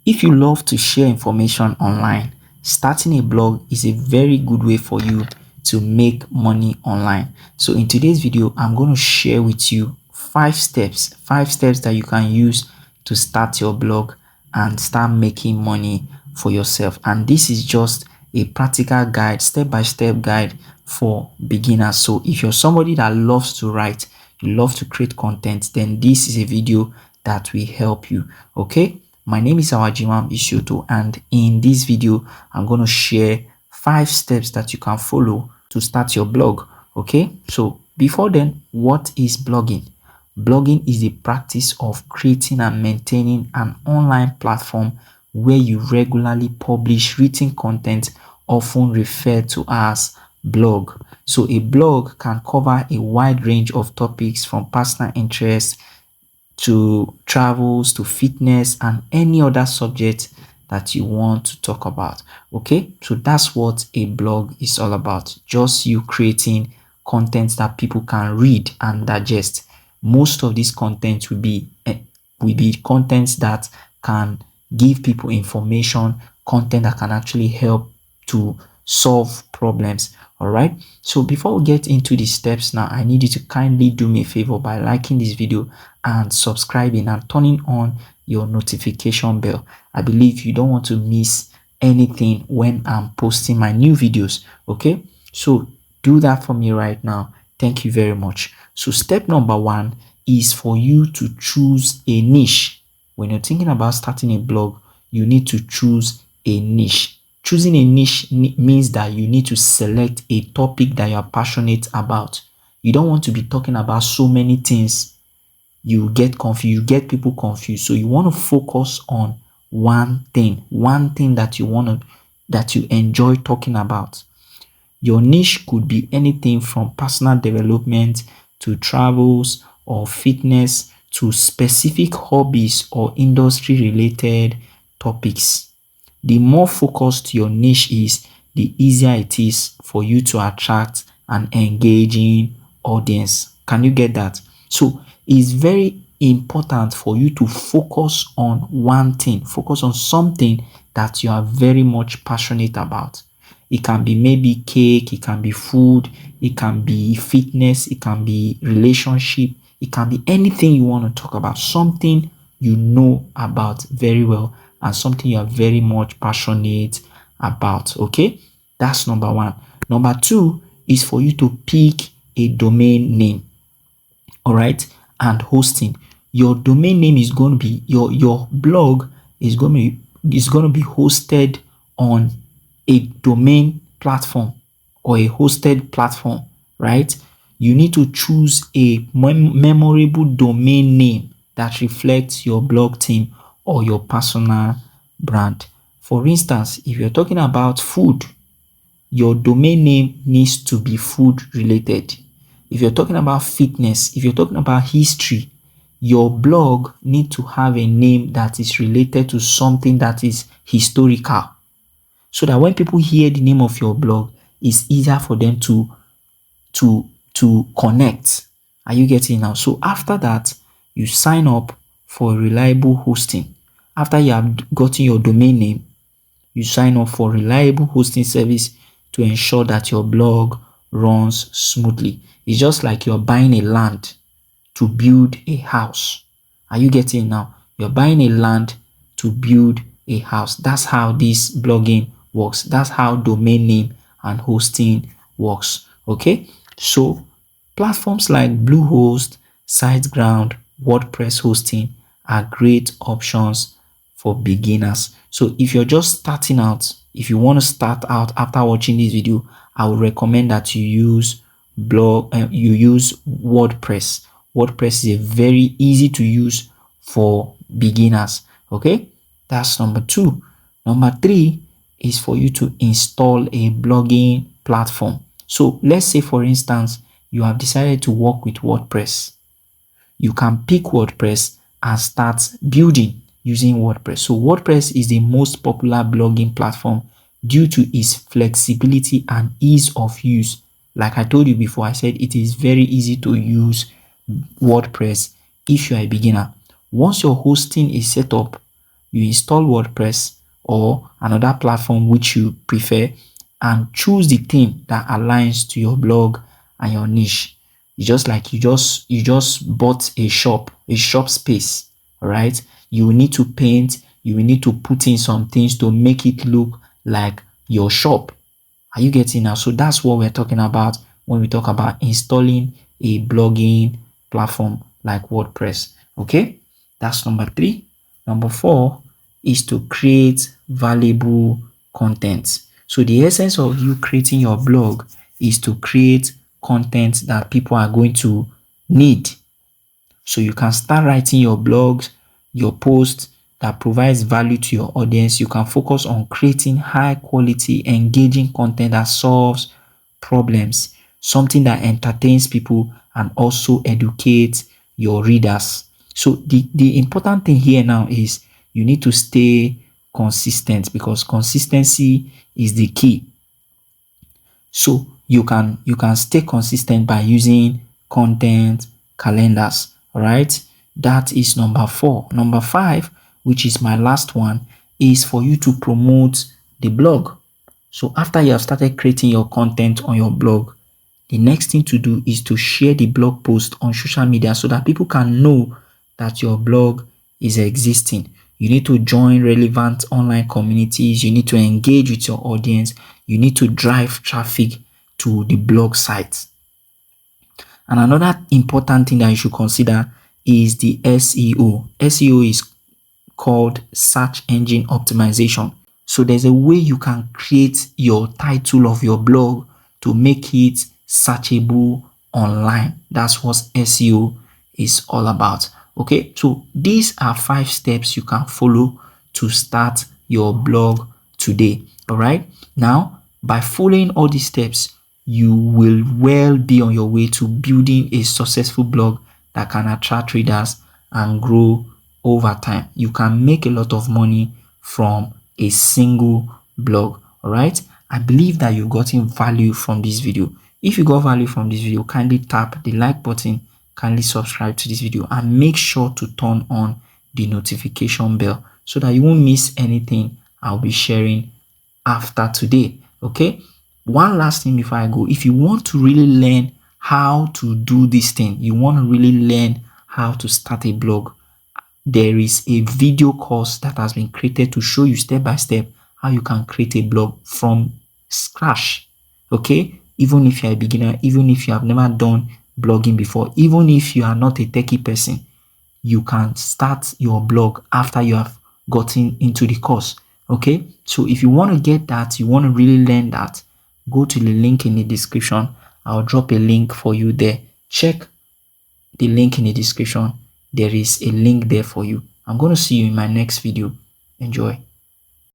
If you love to share information online, starting a blog is a very good way for you to make money online. So in today's video, I'm going to share with you five steps that you can use to start your blog and start making money for yourself. And this is just a practical guide, step-by-step guide for beginners. So if you're somebody that loves to write, you love to create content, then this is a video that will help you. Okay, my name is Ishoto, and in this video I'm going to share 5 steps that you can follow to start your blog. Okay, so before then, what is blogging? Blogging is the practice of creating and maintaining an online platform where you regularly publish written content, often referred to as blog. So a blog can cover a wide range of topics from personal interests to travels to fitness and any other subject that you want to talk about. Okay, so that's what a blog is all about. Just you creating content that people can read and digest. Most of this content will be content that can give people information, content that can actually help to solve problems. All right, so before we get into the steps now, I need you to kindly do me a favor by liking this video and subscribing and turning on your notification bell. I believe you don't want to miss anything when I'm posting my new videos. Okay, so do that for me right now. Thank you very much. So step number 1 is for you to choose a niche. When you're thinking about starting a blog, you need to choose a niche. Choosing a niche means that you need to select a topic that you are passionate about. You don't want to be talking about so many things. You get confused, you get people confused. So you want to focus on one thing that you enjoy talking about. Your niche could be anything from personal development to travels or fitness to specific hobbies or industry related topics. The more focused your niche is, the easier it is for you to attract an engaging audience. Can you get that? So it's very important for you to focus on one thing, focus on something that you are very much passionate about. It can be maybe cake, it can be food, it can be fitness, it can be relationship, it can be anything you want to talk about, something you know about very well and something you are very much passionate about. Okay, that's number 1. Number 2 is for you to pick a domain name. All right, and hosting. Your domain name is going to be your blog is going to be hosted on a domain platform or a hosted platform, right? You need to choose a memorable domain name that reflects your blog theme or your personal brand. For instance, if you're talking about food, your domain name needs to be food related. If you're talking about fitness, if you're talking about history, your blog needs to have a name that is related to something that is historical, so that when people hear the name of your blog, it's easier for them to connect. Are you getting now? So after that, you sign up for reliable hosting. After you have gotten your domain name, you sign up for reliable hosting service to ensure that your blog runs smoothly. It's just like you're buying a land to build a house. Are you getting now? You're buying a land to build a house. That's how this blogging works. That's how domain name and hosting works. Okay, so platforms like Bluehost, SiteGround, WordPress hosting are great options for beginners. So if you're just starting out, if you want to start out after watching this video, I would recommend that you use WordPress. WordPress is a very easy to use for beginners. Okay, that's number 2. Number 3 is for you to install a blogging platform. So let's say, for instance, you have decided to work with WordPress. You can pick WordPress and start building using WordPress. So WordPress is the most popular blogging platform due to its flexibility and ease of use. Like I told you before, I said it is very easy to use WordPress if you are a beginner. Once your hosting is set up, you install WordPress or another platform which you prefer, and choose the theme that aligns to your blog and your niche. It's just like you just bought a shop space. All right, you will need to paint, you will need to put in some things to make it look like your shop. Are you getting now? So that's what we're talking about when we talk about installing a blogging platform like WordPress. Okay, that's number 3. Number 4 is to create valuable content. So the essence of you creating your blog is to create content that people are going to need. So you can start writing your blogs, your posts that provides value to your audience. You can focus on creating high quality, engaging content that solves problems, something that entertains people and also educates your readers. So the important thing here now is you need to stay consistent, because consistency is the key. So you can stay consistent by using content calendars. All right, that is number 4. Number 5, which is my last one, is for you to promote the blog. So after you have started creating your content on your blog, the next thing to do is to share the blog post on social media so that people can know that your blog is existing. You need to join relevant online communities. You need to engage with your audience. You need to drive traffic to the blog site. And another important thing that you should consider is the SEO. SEO is called search engine optimization. So there's a way you can create your title of your blog to make it searchable online. That's what SEO is all about. Okay, so these are 5 steps you can follow to start your blog today. All right, now by following all these steps, you will well be on your way to building a successful blog that can attract readers and grow over time. You can make a lot of money from a single blog. All right, I believe that you've gotten value from this video. If you got value from this video, kindly tap the like button, kindly subscribe to this video, and make sure to turn on the notification bell so that you won't miss anything I'll be sharing after today. Okay, one last thing before I go. If you want to really learn how to do this thing, you want to really learn how to start a blog, there is a video course that has been created to show you step by step how you can create a blog from scratch. Okay, even if you're a beginner, even if you have never done blogging before, even if you are not a techie person, you can start your blog after you have gotten into the course. Okay, so if you want to get that, you want to really learn that, go to the link in the description. I'll drop a link for you there. Check the link in the description. There is a link there for you. I'm going to see you in my next video. Enjoy.